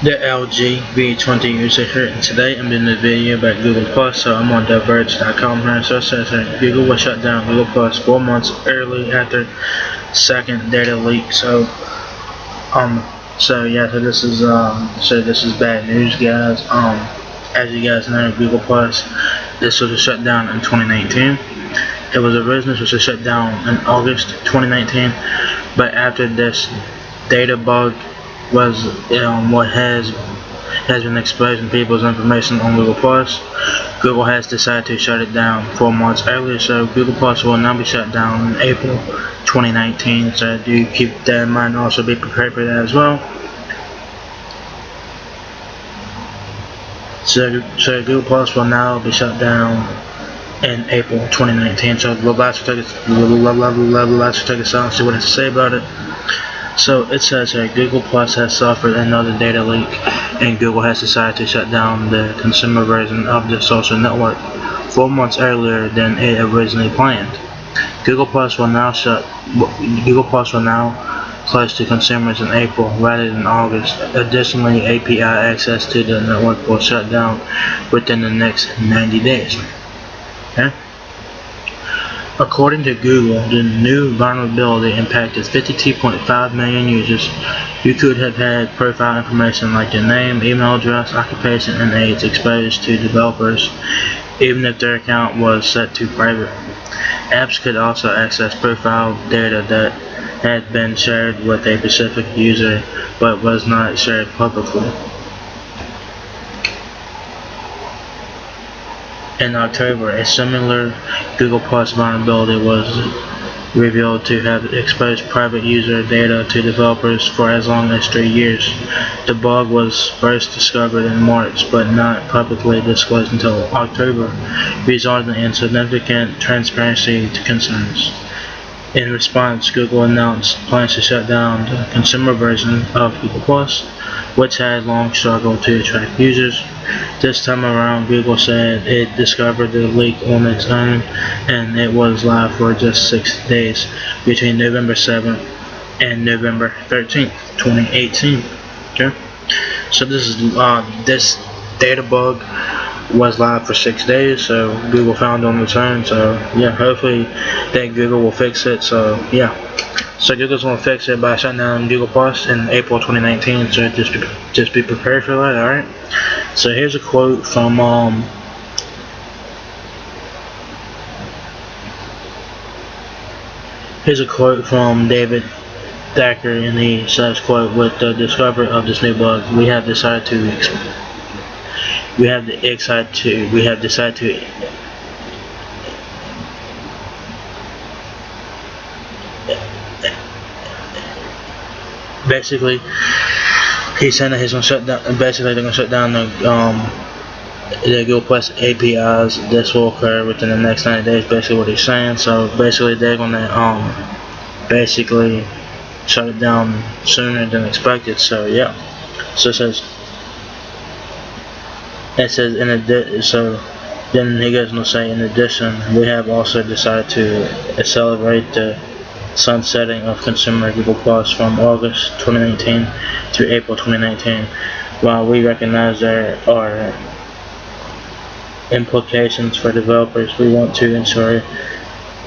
The LG V20 user here, and today I'm doing a video about Google Plus. So I'm on diverge.com here. So it says here, Google will shut down Google Plus 4 months early after second data leak. So yeah, this is bad news, guys. As you guys know, Google Plus, this was a shutdown in 2019. It was originally supposed to shut down in August 2019, but after this data bug was what has been exposing people's information on Google Plus, Google has decided to shut it down 4 months earlier. So Google Plus will now be shut down in April 2019. So do keep that in mind. Also be prepared for that as well. So Google Plus will now be shut down in April 2019. So let's take a sound, see what it has to say about it. So it says here, Google Plus has suffered another data leak, and Google has decided to shut down the consumer version of the social network 4 months earlier than it originally planned. Google Plus will now close to consumers in April rather than August. Additionally, API access to the network will shut down within the next 90 days. Okay? According to Google, the new vulnerability impacted 52.5 million users who could have had profile information like their name, email address, occupation, and age exposed to developers, even if their account was set to private. Apps could also access profile data that had been shared with a specific user but was not shared publicly. In October, a similar Google Plus vulnerability was revealed to have exposed private user data to developers for as long as 3 years. The bug was first discovered in March, but not publicly disclosed until October, resulting in significant transparency concerns. In response, Google announced plans to shut down the consumer version of Google Plus, which had long struggled to attract users. This time around, Google said it discovered the leak on its own, and it was live for just 6 days between November 7th and November 13th, 2018. Okay, so this data bug was live for 6 days, so Google found it on its own. So yeah, hopefully that Google will fix it. So yeah, so Google's gonna fix it by shutting down Google Plus in April 2019. So just be prepared for that. All right. So here's a quote from David Thacker, and he says, "Quote: With the discovery of this new bug, we have decided to basically, he's saying that he's gonna shut down. Basically, they're gonna shut down the Google Plus APIs. This will occur within the next 90 days. Basically, what he's saying. So basically, they're gonna basically shut it down sooner than expected. So yeah. So it says so then he goes on to say, in addition, we have also decided to accelerate the sunsetting of consumer Google Plus from August 2019 to April 2019. While we recognize there are implications for developers, we want to ensure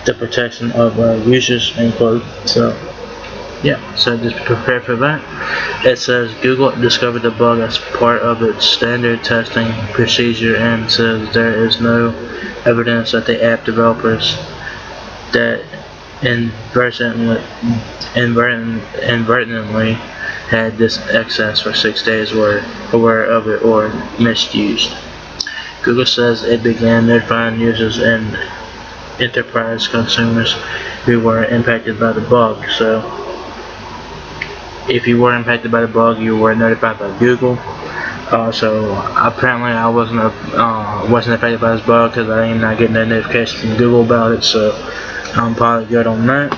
the protection of our users." End quote. So yeah, so just prepare for that. It says Google discovered the bug as part of its standard testing procedure, and says there is no evidence that the app developers that inadvertently had this access for 6 days were aware of it or misused. Google says it began notifying users and enterprise consumers who were impacted by the bug. So if you were impacted by the bug, you were notified by Google. So apparently I wasn't affected by this bug because I am not getting that notification from Google about it. So I'm probably good on that.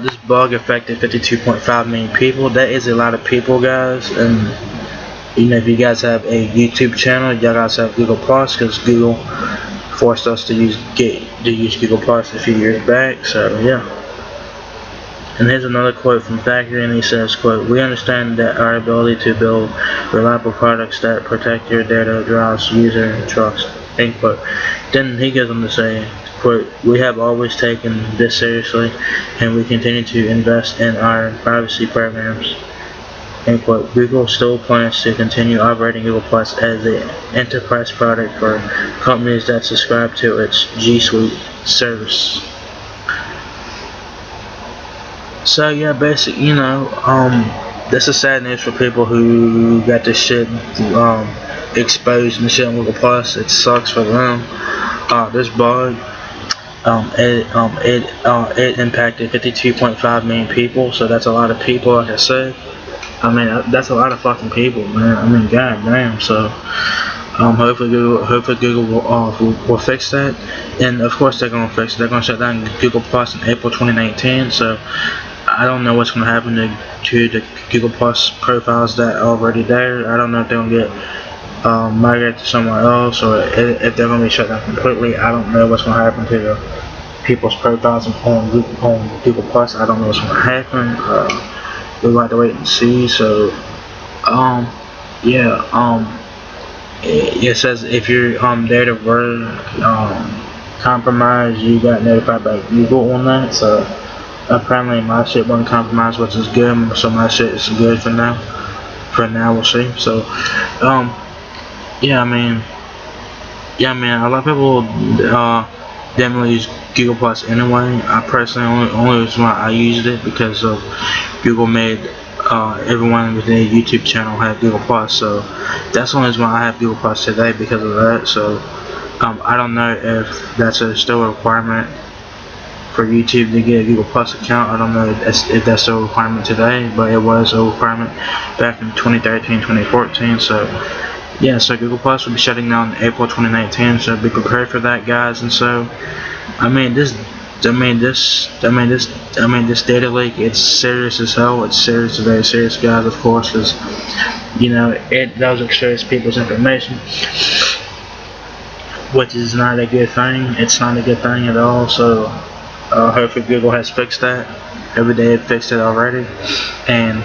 This bug affected 52.5 million people. That is a lot of people, guys. And you know, if you guys have a YouTube channel, y'all guys have Google Plus, because Google forced us to use Google Plus a few years back. So yeah. And here's another quote from Thackeray, and he says, quote, "We understand that our ability to build reliable products that protect your data drives user trust." End quote. Then he goes on to say, quote, "We have always taken this seriously, and we continue to invest in our privacy programs." End quote. Google still plans to continue operating Google Plus as an enterprise product for companies that subscribe to its G Suite service. So yeah, basically, this is sad news for people who got this shit exposed and shit on Google Plus. It sucks for them. This bug, it impacted 52.5 million people. So that's a lot of people, like I said. I mean, that's a lot of fucking people, man. I mean, god damn. So, hopefully Google will fix that, and of course they're gonna fix it. They're gonna shut down Google Plus in April 2019. So, I don't know what's gonna happen to the Google Plus profiles that are already there. I don't know if they're gonna get migrated to somewhere else, or if they're gonna be shut down completely. I don't know what's gonna happen to the people's profiles on Google Plus. I don't know what's gonna happen. We'll have to wait and see. So, yeah, it says if your data were compromised, you got notified by Google on that. So apparently my shit wasn't compromised, which is good. So my shit is good for now. For now, we'll see. So, yeah, I mean, a lot of people didn't really use Google Plus anyway. I personally only reason why I used it because of Google made everyone with their YouTube channel have Google Plus. So that's the only reason why I have Google Plus today, because of that. So I don't know if that's still a requirement for YouTube to get a Google Plus account. I don't know if that's still a requirement today, but it was a requirement back in 2013, 2014. So yeah, so Google Plus will be shutting down in April 2019. So be prepared for that, guys. And so, this data leak, it's serious as hell. It's serious, very serious, guys. Of course, because it does expose people's information, which is not a good thing. It's not a good thing at all. So hopefully Google has fixed that. Every day it fixed it already, and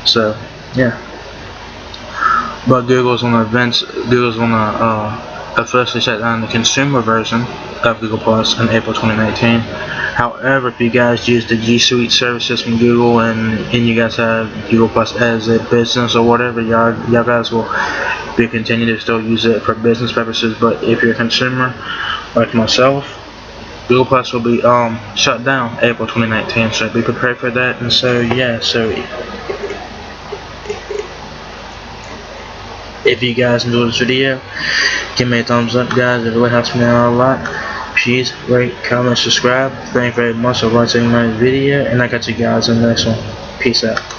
so yeah. But Google's gonna officially shut down the consumer version of Google Plus in April 2019. However, if you guys use the G Suite services from Google and you guys have Google Plus as a business or whatever, y'all guys will be continue to still use it for business purposes. But if you're a consumer like myself, Google Plus will be shut down April 2019. So be prepared for that. And so yeah, so if you guys enjoyed this video, give me a thumbs up, guys. It really helps me out a lot. Please rate, comment, subscribe. Thank you very much for watching my video, and I got you guys in the next one. Peace out.